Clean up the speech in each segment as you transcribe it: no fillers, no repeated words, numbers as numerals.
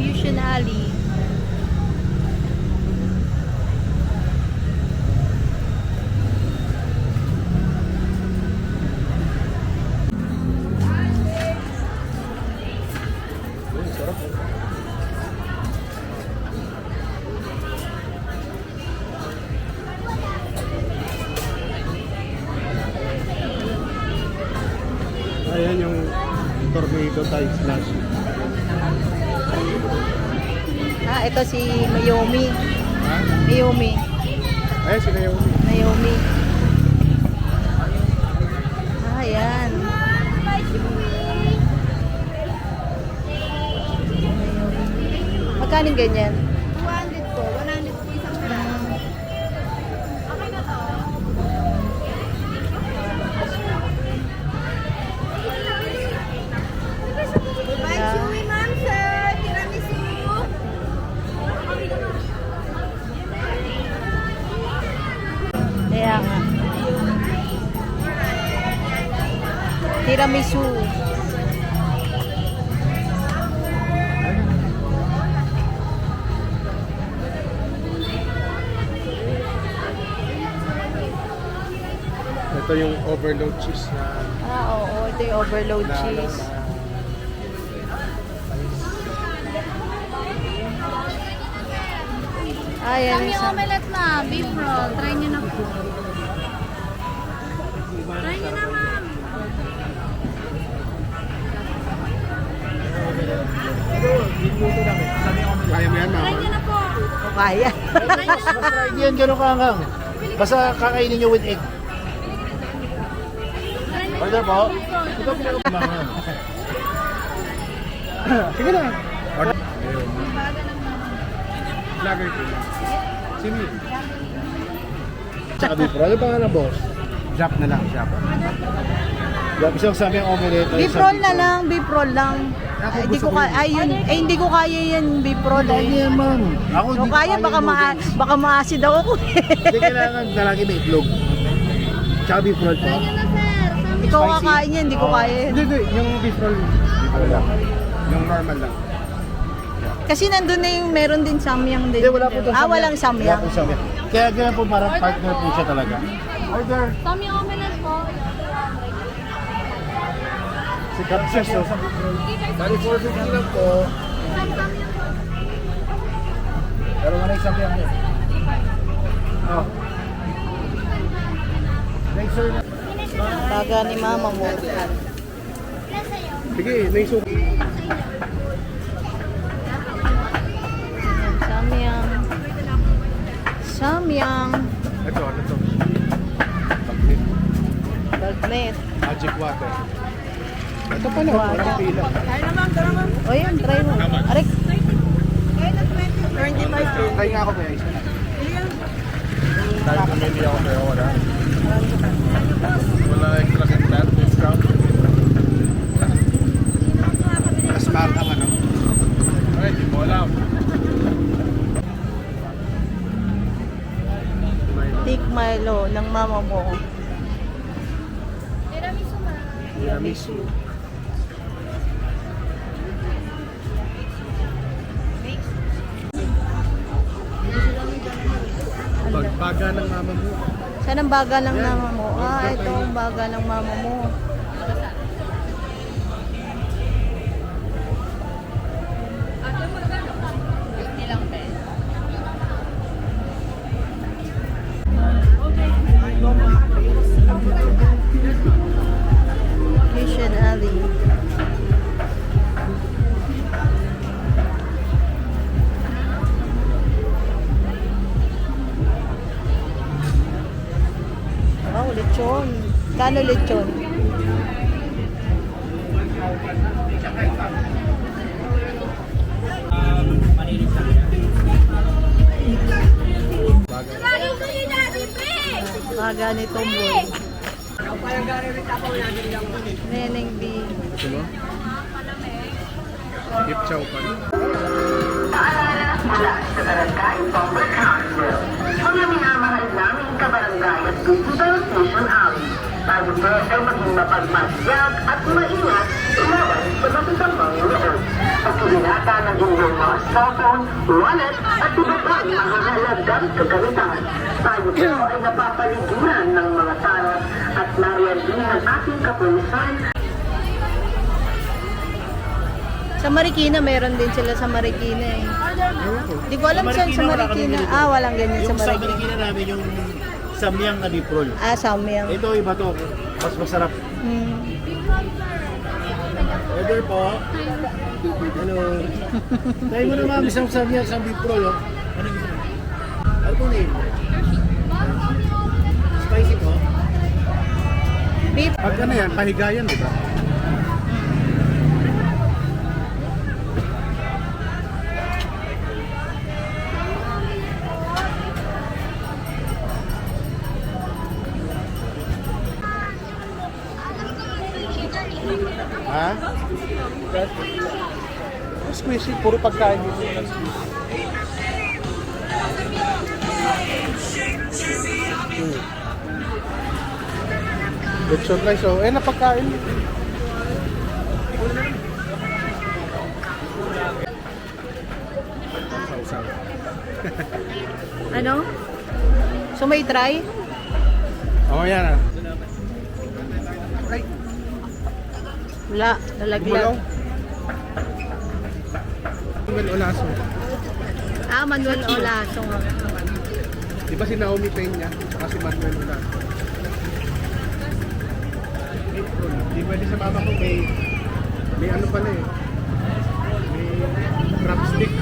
Fusion Alley. Ayan yung tornado type slash. Ito si Mayumi. Ha? Mayumi. Ayan si Naomi. Mayumi. Ayan. Magkano ganyan? 200 po. 100 po isang piraso. Okay na to. Bye, chewy ma'am, sir. Tiramisu. Kaya nga. Tiramisu. Ito yung overload cheese na Oo. Ito yung overload cheese. Ayan. Kami omelette na, beef roll. Try nyo na po. Try nyo na, ma'am. Kaya mo yan, Try mama? nyo na po. Kaya. Hindi yan ganun kaangang. Basta kakainin nyo with egg. Order po. Ito pinakamangan. Sige na. Order. Ayun. Vlogger ko. Simi. Tsaka beef roll. Ano pangalan, boss? Jap na lang, jap. Isang sabi ang omelette. Beef roll na lang. Beef roll lang. Ay, hindi ko kaya. Ay, yun. Ay, hindi ko kaya yan. Beef roll. Ay, Eh. yan, ma'am. Ako Kung kaya, baka ma-acid ako. Hindi kailangan lalaki may itlog. Tsaka beef roll po. Try nyo na, sir. Kami Ikaw kakain yan. Hindi ko kaya. Hindi, hindi. Yung beef roll. Beef roll lang. Yung normal lang. Kasi nandun na yung meron din samyang din. Hindi, wala po doon. Walang Wala samyang. po samyang. Kaya ganyan po parang partner po siya talaga. Order. Tommy omelette po. Si Capses, oh. Bali 450 lang po. Pero wala isang yan. Oh. Next sir. Taga ni mama mo. Sige, may soup. Samyang. Samyang. Ito, ano to? Bagnet. Bagnet. Magic water. Ito pala, walang pila. O yan, try mo. Arik. 25. Try nga ako, guys. Dahil pumili ako pero wala. Wala extra content, discount. Mas mahal ang ano. Ay, di mo alam. Thick Milo ng mama mo. Tiramisu, ma'am. Tiramisu. Baga ng mama mo. Saan ang baga ng mama mo? Ito ang baga ng mama mo. Fusion Alley. Wow, lechon. Kano lechon? Baga ni Tomboy. Neneng B. Ito mo? Beef chow pan. Mula sa Barangay Bomber Council, mga minamahal naming kabarangay at Digital Station Alley. Tayo po ay maging mapagmasyag at maingat ilawan sa masusamang loob. Pagkili natin bata ng inyong mga cellphone, wallet, at iba pang mahahalagang kagamitan. Tayo po ay napapaliguran ng mga tao at nariyan din ang ating kapulisan. Sa Marikina, meron din sila sa Marikina eh. Di ko alam saan sa Marikina. Ah, walang ganyan sa Yung sa Marikina. Marikina namin, yung samyang adiprol. Ah, Samyang. Ito, iba to. Mas masarap. Hmm. Order po. Hello. Tayo mo naman isang samyang sa adiprol. Oh. Ano gusto mo? Ano po name? Spicy po? Beef. Pag ano yan, pahigayan, di ba? Ha? Squishy, puro pagkain dito. Lechon rice, oh. Na pagkain. Ano? So may try? Oh, yan ah. Wala, nalaglag. Manuel Olaso. Ah, Manuel Olaso nga. Di ba si Naomi Peña? Saka si Manuel Olaso. Di ba di sa baba ko may ano pala eh. May crab stick.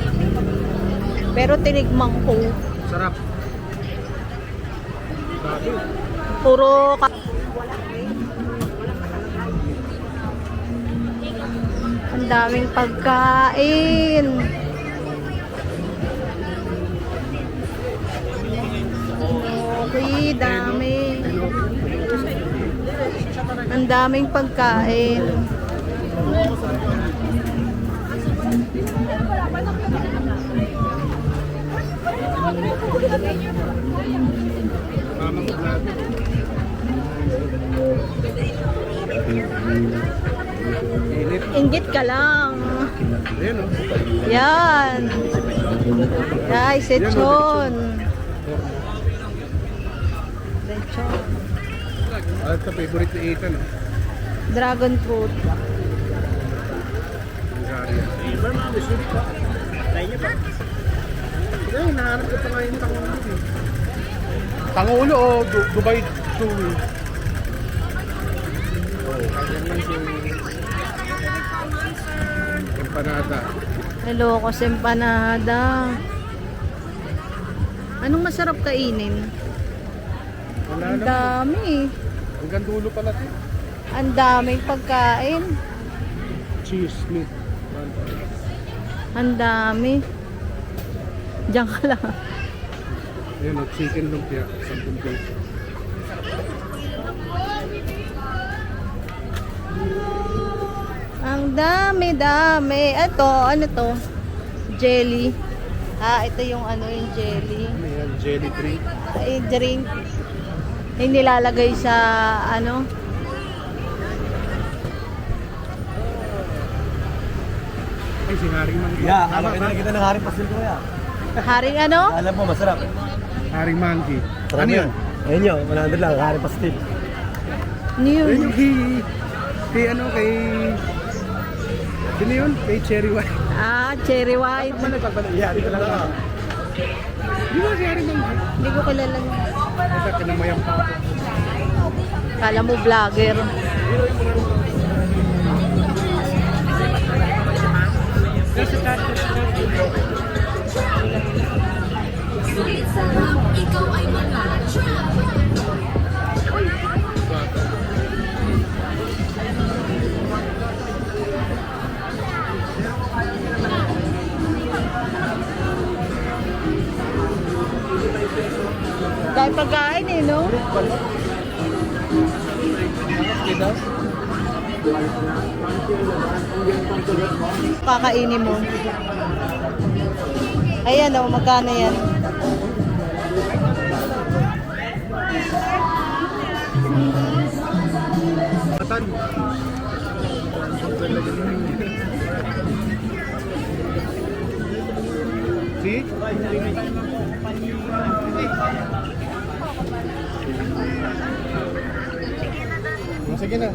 Pero tinigmang ko. Sarap. Sabi. Puro ang daming pagkain. Okay, dami. Ang daming pagkain. Mama mo vlog. Init. Inggit ka lang. Ayun oh. Yan. Guys, lechon. Lechon. Ah, ito favorite ni Ethan. Dragon fruit. Bulgaria. Iba mga gusto dito. Try niyo ba? Ay, nahanap ko pa nga yung Pangulo eh. Pangulo o Dubai Chewy? Oh, kanyang lang Chewy. Empanada. Ilocos empanada. Anong masarap kainin? Wala Ang naman. dami. Hanggang dulo pala ito. Ang daming pagkain. Cheese, meat. Ang dami. Diyan ka lang. Ayun o, chicken lumpia. 10 peso. Ang dami. Ito, ano to? Jelly. Ah, ito yung ano yung jelly. Ano yan? Jelly drink. Ay, drink. Yung nilalagay sa ano? Ay, si Haring Monkey. Yeah, alam ko na kita ng Haring Pastil ko ya. Haring ano? Alam mo, masarap. Haring Monkey. Sarap Ano yan. yun? Ayun yun, 100 lang, Haring Pastil. New. Ayun yung kay ano, kay... Sino yun? Kay Cherry White. Ah, cherry white. Ano nagpapalala? Yeah, dito lang ako. Di ba si Haring Monkey? Hindi ko kilala. Ito, kinamayang pa ako. Kala mo vlogger. Dahil pagkain eh, no? Kakainin mo. Ayan o, magkano yan? Matan. See? Sige na.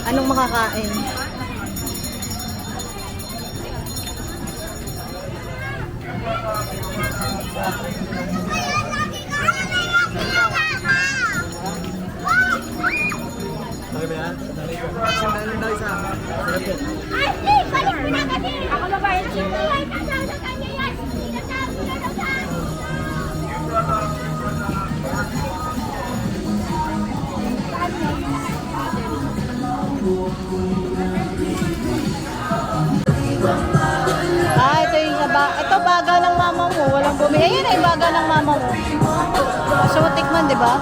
Anong makakain? Ako na ba? Sino ay kasal sa kanya yan? Sinasabi na naman. Ito yung ito baga ng mama mo. Walang bumili. Ayan na yung baga ng mama mo. Gusto mo tikman, di ba?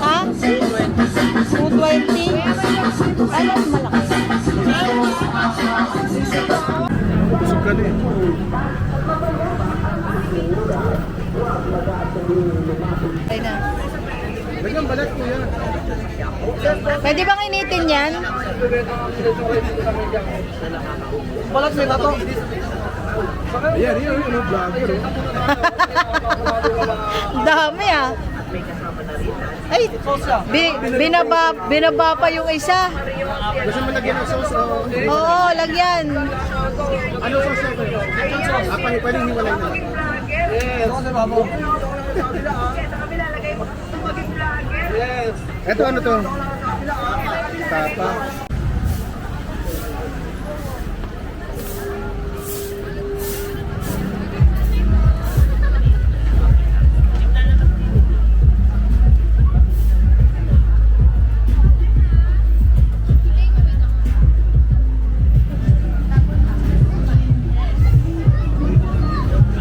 Ha? 220? Ay, mas malaki. Busog ka na eh. Ay na. Lagyan balat ko yan. Pwede bang initin yan? Balat may tato. Ayan, ano, vlogger oh. Dami ah. Ay, binaba pa yung isa. Gusto mo lagyan ng sauce o? Oo, lagyan. Ano sauce ito? Pwedeng hiwalay na. Ito ano to? Tapa.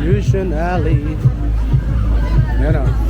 Fusion Alley. Yan o.